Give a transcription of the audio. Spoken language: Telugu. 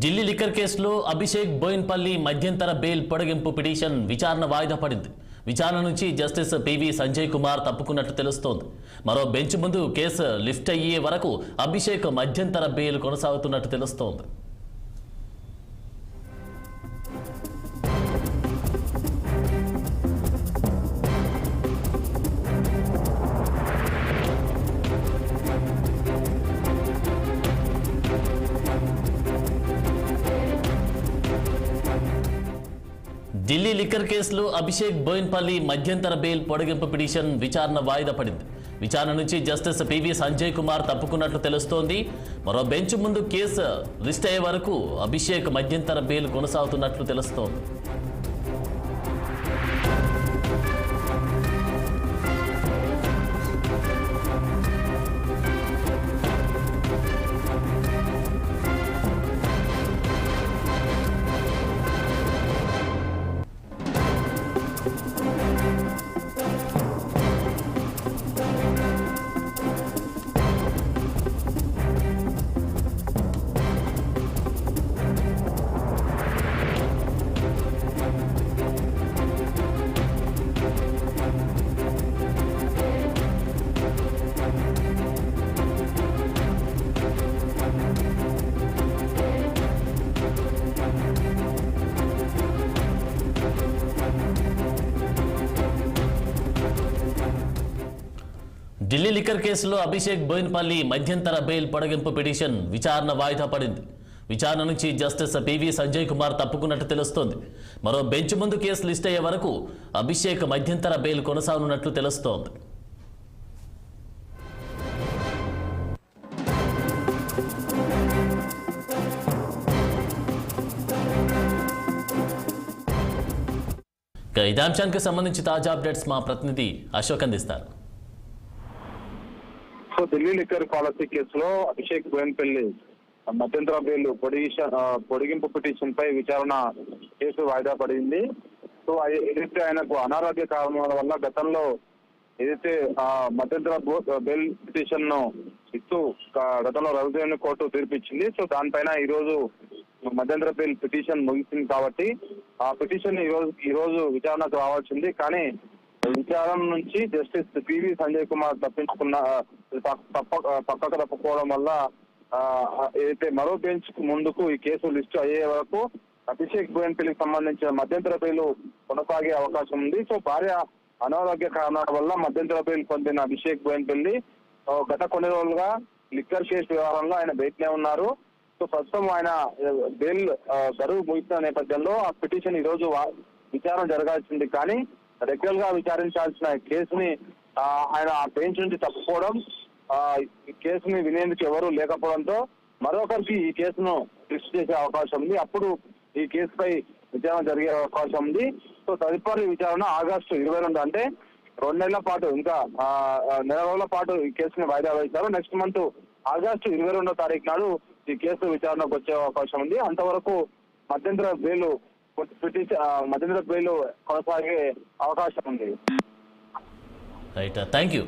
ఢిల్లీ లిక్కర్ కేసులో అభిషేక్ బోయిన్పల్లి మధ్యంతర బెయిల్ పొడిగింపు పిటిషన్ విచారణ వాయిదా పడింది. విచారణ నుంచి జస్టిస్ పివి సంజయ్ కుమార్ తప్పుకున్నట్లు తెలుస్తోంది. మరో బెంచ్ ముందు కేసు లిఫ్ట్ అయ్యే వరకు అభిషేక్ మధ్యంతర బెయిల్ కొనసాగుతున్నట్టు తెలుస్తోంది. ఢిల్లీ లిక్కర్ కేసులో అభిషేక్ బోయిన్పల్లి మధ్యంతర బెయిల్ పొడిగింపు పిటిషన్ విచారణ వాయిదా పడింది. విచారణ నుంచి జస్టిస్ పివి సంజయ్ కుమార్ తప్పుకున్నట్లు తెలుస్తోంది. మరో బెంచ్ ముందు కేసు లిస్ట్ అయ్యే వరకు అభిషేక్ మధ్యంతర బెయిల్ కొనసాగుతున్నట్లు తెలుస్తోంది. ఢిల్లీ లిక్కర్ కేసులో అభిషేక్ బోయిన్పల్లి మధ్యంతర బెయిల్ పొడిగింపు పిటిషన్ విచారణ వాయిదా పడింది. విచారణ నుంచి జస్టిస్ పివి సంజయ్ కుమార్ తప్పుకున్నట్టు తెలుస్తోంది. మరో బెంచ్ ముందు కేసు లిస్ట్ అయ్యే వరకు అభిషేక్ మధ్యంతర బెయిల్ కొనసాగనున్నట్లు తెలుస్తోంది. ఇదే అంశానికి సంబంధించి తాజా అప్డేట్స్ మా ప్రతినిధి అశోక్ అందిస్తారు. ఢిల్లీ లిక్కర్ పాలసీ కేసులో అభిషేక్ బోయిన్పల్లి మధ్యంతర బెయిల్ పొడిగింపు పిటిషన్ పై విచారణ కేసు వాయిదా పడింది. సో ఏదైతే ఆయనకు అనారోగ్య కారణాల వల్ల గతంలో ఏదైతే మధ్యంతర బెయిల్ పిటిషన్ ను ఇస్తూ గతంలో రవిదేవన్ కోర్టు తీర్పిచ్చింది. సో దానిపైన ఈ రోజు మధ్యంతర బెయిల్ పిటిషన్ ముగిసింది కాబట్టి ఆ పిటిషన్ ఈ రోజు విచారణకు రావాల్సింది. కానీ విచారణ నుంచి జస్టిస్ పివి సంజయ్ కుమార్ పక్కకు తప్పుకోవడం వల్ల ఏదైతే మరో బెంచ్ ముందుకు ఈ కేసు లిస్టు అయ్యే వరకు అభిషేక్ బోయిన్పల్లికి సంబంధించిన మధ్యంతర బెయిల్ కొనసాగే అవకాశం ఉంది. సో భార్య అనారోగ్య కారణాల వల్ల మధ్యంతర బెయిల్ పొందిన అభిషేక్ బోయిన్పల్లి గత కొన్ని రోజులుగా లిక్కర్ కేసు వ్యవహారంలో ఆయన బయటనే ఉన్నారు. సో ప్రస్తుతం ఆయన బెయిల్ గడువు ముగిసిన నేపథ్యంలో ఆ పిటిషన్ ఈ రోజు విచారణ జరగాల్సింది. కానీ రెగ్యులర్ గా విచారించాల్సిన కేసుని ఆయన ఆ బెంచ్ నుంచి తప్పుకోవడం, ఈ కేసుని వినేందుకు ఎవరు లేకపోవడంతో మరొకరికి ఈ కేసును లిస్ట్ చేసే అవకాశం ఉంది. అప్పుడు ఈ కేసుపై విచారణ జరిగే అవకాశం ఉంది. సో తదుపరి విచారణ ఆగస్టు 22 అంటే 2 నెలల పాటు, ఇంకా నెల రోజుల పాటు ఈ కేసుని వాయిదా వేశారు. నెక్స్ట్ మంత్ ఆగస్టు 22వ తారీఖు నాడు ఈ కేసు విచారణకు వచ్చే అవకాశం ఉంది. అంతవరకు మధ్యంతర బెయిల్ కొనసాగే అవకాశం ఉంది. Right, thank you.